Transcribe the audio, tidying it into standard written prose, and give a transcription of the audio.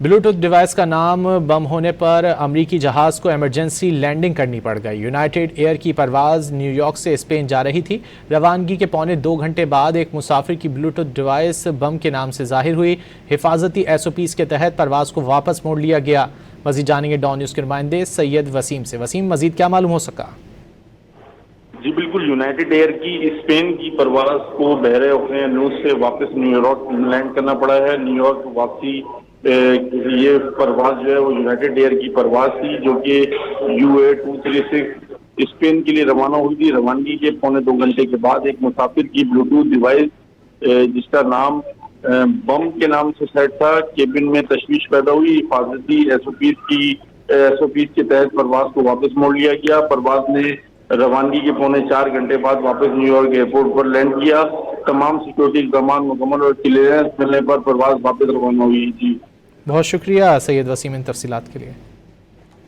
Bluetooth device का नाम बम होने पर अमरीकी जहाज को इमरजेंसी लैंडिंग करनी पड़ गई। यूनाइटेड एयर की परवाज न्यूयॉर्क से स्पेन जा रही थी। रवानगी के पौने 2 घंटे बाद एक मुसाफिर की ब्लूटूथ डिवाइस बम के नाम से जाहिर हुई। हिफाजती SOPs के तहत परवाज को वापस मोड़ लिया गया। मजीद जानेंगे डॉन न्यूज़ के नुमाइंदे सैयद वसीम से। वसीम, मजीद क्या मालूम हो सका? जी बिल्कुल, यूनाइटेड एयर की स्पेन की परवाज को बहरे अखनूस से वापस न्यूयॉर्क लैंड करना पड़ा है। न्यूयॉर्क वापसी ये परवाज जो है वो यूनाइटेड एयर की परवाज थी जो कि UA236 स्पेन के लिए रवाना हुई थी। रवानगी के पौने 2 घंटे के बाद एक मुसाफिर की ब्लूटूथ डिवाइस जिसका नाम बम के नाम से सेट था, केबिन में तशवीश पैदा हुई। हिफाजती SOPs के तहत परवाज को वापस मोड़ लिया गया। परवाज ने रवानगी के पौने 4 घंटे बाद वापस न्यूयॉर्क एयरपोर्ट पर लैंड किया। तमाम सिक्योरिटी इक़दाम मुकम्मल और क्लियरेंस मिलने पर परवाज वापस रवाना हुई। जी बहुत शुक्रिया सैयद वसीम इन तफसीलात के लिए।